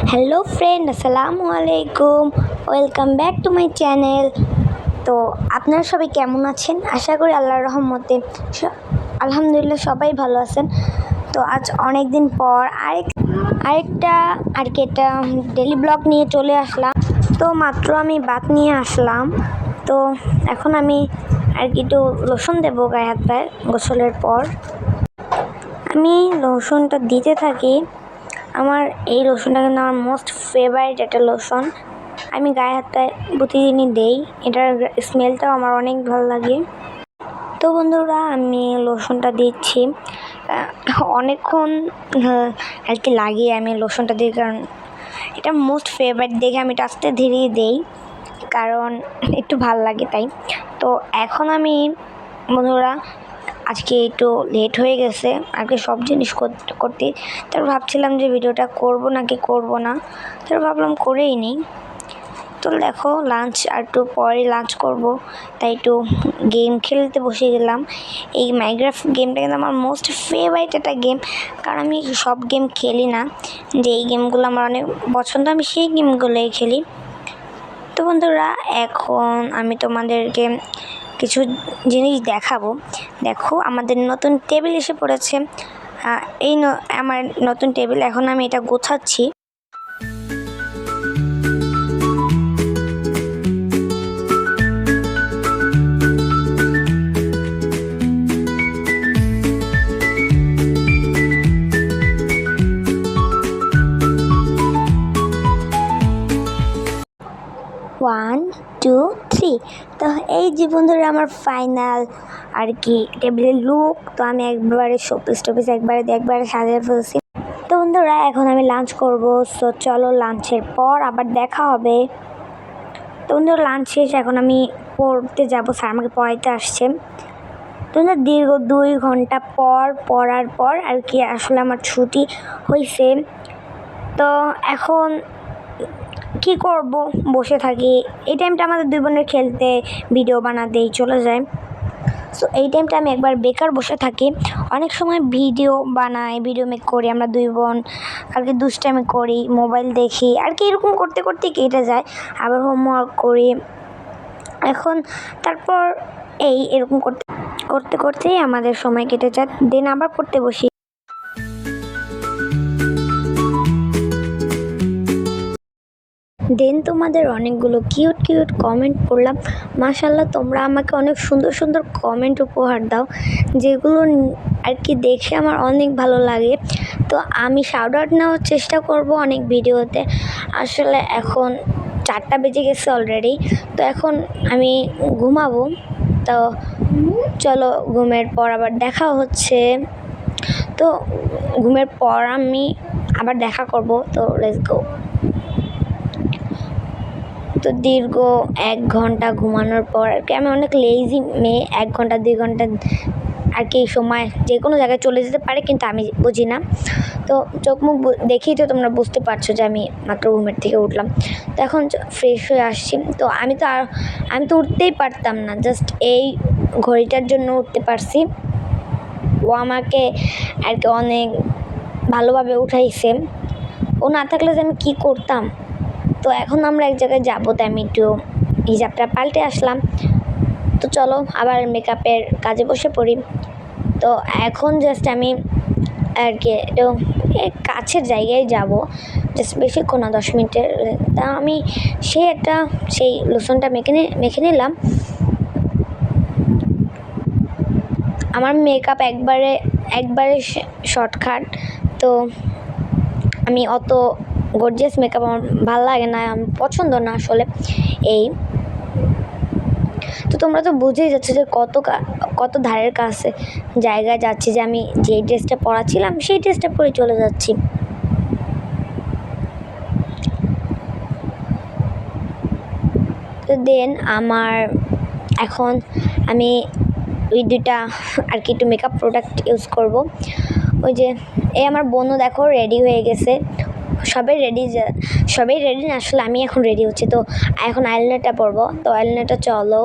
Hello friend, আসসালামু আলাইকুম। Welcome back to my channel. তো আপনারা সবাই কেমন আছেন? আশা করি আল্লাহর রহমতে আলহামদুলিল্লাহ সবাই ভালো আছেন। তো আজ অনেক দিন পর আরেকটা একটা ডেলি ব্লগ নিয়ে চলে আসলাম। তো মাত্র আমি বাত নিয়ে আসলাম। তো এখন আমি একটু লোশন দেবো গায়ে হাত পায়ে গোসলের পর। আমি লোশনটা দিতে থাকি। আমার এই লোশনটা কিন্তু আমার মোস্ট ফেভারিট একটা লোশন। আমি গায়ে হাতে প্রতিদিনই দেই। এটার স্মেলটাও আমার অনেক ভালো লাগে। তো বন্ধুরা, আমি লোশনটা দিচ্ছি অনেকক্ষণ আর কি লাগিয়ে আমি লোশনটা দিই, কারণ এটা মোস্ট ফেভারিট দেখে আমি এটা আস্তে ধীরে দেই, কারণ একটু ভাল লাগে তাই। তো এখন আমি বন্ধুরা আজকে একটু লেট হয়ে গেছে আজকে সব জিনিস করতে। তারপর ভাবছিলাম যে ভিডিওটা করব নাকি করব না, তারপর ভাবলাম করেই নিই। তো দেখো লাঞ্চ আর একটু পরে লাঞ্চ করব, তাই একটু গেম খেলতে বসে গেলাম। এই মাইনক্রাফট গেমটা কিন্তু আমার মোস্ট ফেভারিট একটা গেম, কারণ আমি সব গেম খেলি না। যে এই গেমগুলো আমার অনেক পছন্দ, আমি সেই গেমগুলোই খেলি। তো বন্ধুরা, এখন আমি তোমাদেরকে কিছু জিনিস দেখাবো। দেখো, আমাদের নতুন টেবিল এসে পড়েছে। আমার নতুন টেবিল, এখন আমি এটা গোছাচ্ছি। One, two, three. তো এই যে বন্ধুরা আমার ফাইনাল আর কি টেবিলের লুক। তো আমি একবারে শোপিস একবারে সাজিয়ে ফেলছি। তো বন্ধুরা, এখন আমি লাঞ্চ করব। সো চলো, লাঞ্চের পর আবার দেখা হবে। তো বন্ধুরা, লাঞ্চ শেষ, এখন আমি পড়তে যাব। স্যার আমাকে পড়াইতে আসছে। তো দীর্ঘ 2 ঘন্টা পড়ার পর আর কি আসলে আমার ছুটি হয়েছে। তো এখন কি করব, বসে থাকি। এই টাইমটা আমাদের 2 বোনের খেলতে ভিডিও বানাতেই চলে যায়। সো এই টাইমটা আমি একবার বেকার বসে থাকি। অনেক সময় ভিডিও বানাই, ভিডিও মেক করি আমরা 2 বোন। আর কি দুষ্টামি করি, মোবাইল দেখি আর কি, এরকম করতে করতে কেটে যায়। আবার হোমওয়ার্ক করি। এখন তারপর এরকম করতে করতেই আমাদের সময় কেটে যায়। দেন আবার পড়তে বসি। দেন তোমাদের অনেকগুলো কিউট কমেন্ট পড়লাম। মাশাআল্লাহ, তোমরা আমাকে অনেক সুন্দর সুন্দর কমেন্ট উপহার দাও, যেগুলো আর কি দেখে আমার অনেক ভালো লাগে। তো আমি শাউট আউট নেওয়ার চেষ্টা করব অনেক ভিডিওতে। আসলে এখন 4টা বেজে গেছে অলরেডি। তো এখন আমি ঘুমাবো। তো চলো, ঘুমের পর আবার দেখা হচ্ছে। তো ঘুমের পর আমি আবার দেখা করব। তো লেটস গো। তো দীর্ঘ 1 ঘন্টা ঘুমানোর পর আর কি, আমি অনেক লেজি মেয়ে। 1 ঘন্টা 2 ঘন্টা আর কি সময় যে কোনো জায়গায় চলে যেতে পারে, কিন্তু আমি বুঝি না। তো চোখ মুখ দেখেই তো তোমরা বুঝতে পারছো যে আমি মাত্র ঘুমের থেকে উঠলাম। তো এখন ফ্রেশ হয়ে আসছি। তো আমি তো উঠতেই পারতাম না, জাস্ট এই ঘড়িটার জন্য উঠতে পারছি। ও আমাকে আর কি অনেক ভালোভাবে উঠাইছে। ও না থাকলে যে আমি কী করতাম। তো এখন আমরা এক জায়গায় যাবো, তাই আমি একটু হিজাবটা পাল্টে আসলাম। তো চলো আবার মেকআপের কাজে বসে পড়ি। তো এখন জাস্ট আমি আর কি একটু কাছের জায়গায় যাব, জাস্ট বেশিক্ষণ না, 10 মিনিটের। তা আমি সেই লোশনটা মেখে নিলাম। আমার মেকআপ একবারে শর্টকাট। তো আমি অত গর্জিয়াস মেকআপ আমার ভালো লাগে না, আমার পছন্দ না আসলে। তো তোমরা তো বুঝেই যাচ্ছ যে কত ধারের কাছে জায়গায় যাচ্ছি, যে আমি যেই ড্রেসটা পরাছিলাম সেই ড্রেসটা পরে চলে যাচ্ছি। তো দেন এখন আমি ওই 2টা আর কি একটু মেকআপ প্রোডাক্ট ইউজ করব। ওই যে আমার বোনও দেখো রেডি হয়ে গেছে। সবাই রেডি না, আসলে আমি এখন রেডি হচ্ছি। তো এখন আইলাইনারটা পরবো। তো আইলাইনারটা চলো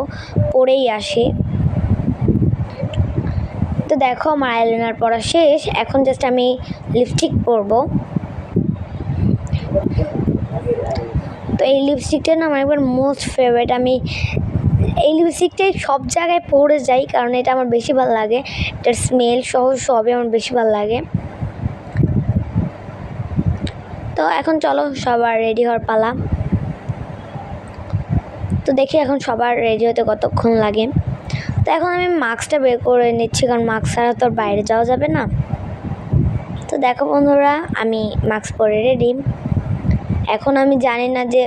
পরেই আসি। তো দেখো আমার আইলাইনার পরা শেষ। এখন জাস্ট আমি লিপস্টিক পরবো। এই লিপস্টিকটা না আমার একবার মোস্ট ফেভারিট। আমি এই লিপস্টিকটাই সব জায়গায় পরে যাই, কারণ এটা আমার বেশি ভালো লাগে। এটার স্মেল সহ সবই আমার বেশি ভালো লাগে। তো এখন চলো সবার রেডি হওয়ার পালা। তো দেখি এখন সবার রেডি হতে কতক্ষণ লাগে। তো এখন আমি মাস্কটা বের করে নিচ্ছি, কারণ মাস্ক ছাড়া তো বাইরে যাওয়া যাবে না। তো দেখো বন্ধুরা, আমি মাস্ক পরে রেডি। এখন আমি জানি না যে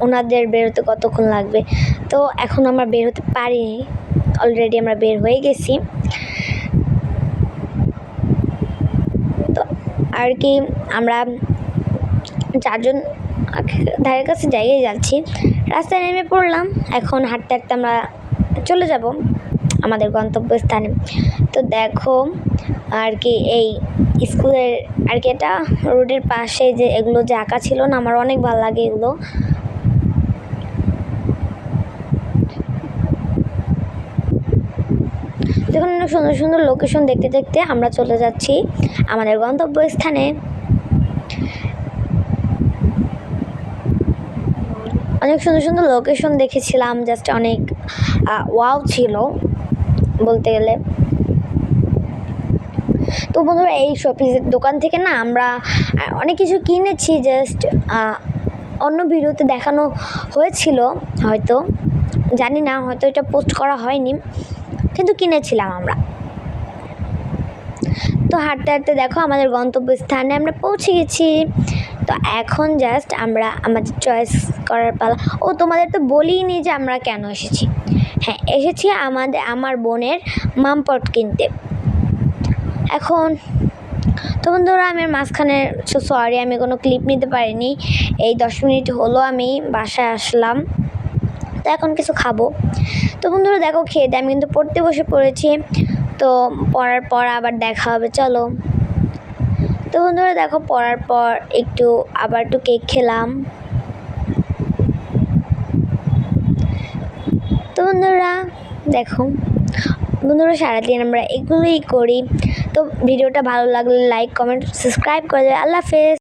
ওনাদের বের হতে কতক্ষণ লাগবে। তো এখন আমরা বের হতে পারিনি, অলরেডি আমরা বের হয়ে গেছি। তো আর কি আমরা 4 জন ধারের কাছে জায়গায় যাচ্ছি, রাস্তায় নেমে পড়লাম। এখন হাঁটতে হাঁটতে আমরা চলে যাব আমাদের গন্তব্যস্থানে। তো দেখো আর কি এই স্কুলের আর কি এটা রোডের পাশে যে এগুলো যে আঁকা ছিল না, আমার অনেক ভালো লাগে এগুলো। দেখুন সুন্দর সুন্দর লোকেশন দেখতে দেখতে আমরা চলে যাচ্ছি আমাদের গন্তব্যস্থানে। অনেক সুন্দর সুন্দর লোকেশন দেখেছিলাম, জাস্ট অনেক ওয়াও ছিল বলতে গেলে। তো বন্ধুরা, এই শপিংয়ের দোকান থেকে না আমরা অনেক কিছু কিনেছি, জাস্ট অন্য ভিডিওতে দেখানো হয়েছিল, হয়তো জানি না, হয়তো এটা পোস্ট করা হয়নি, কিন্তু কিনেছিলাম আমরা। তো হাঁটতে হাঁটতে দেখো আমাদের গন্তব্যস্থানে আমরা পৌঁছে গেছি। তো এখন জাস্ট আমরা আমাদের চয়েস করার পালা। ও তোমাদের তো বলিনি যে আমরা কেন এসেছি। হ্যাঁ, এসেছি আমার বোনের মামপট কিনতে। এখন তো বন্ধুরা, আমি মাঝখানে সরি আমি কোনো ক্লিপ নিতে পারিনি। এই 10 মিনিট হলো আমি বাসায় আসলাম। তো এখন কিছু খাবো। তো বন্ধুরা দেখো, খেয়ে দিয়ে আমি কিন্তু পড়তে বসে পড়েছি। তো পড়ার পর আবার দেখা হবে, চলো। তো বন্ধুরা দেখো, পড়ার পর আবার একটু কেক খেলাম। তো বন্ধুরা দেখো, সারাদিন আমরা এগুলোই করি। তো ভিডিওটা ভালো লাগলে লাইক, কমেন্ট, সাবস্ক্রাইব করে দেবে। আল্লাহ হাফেজ।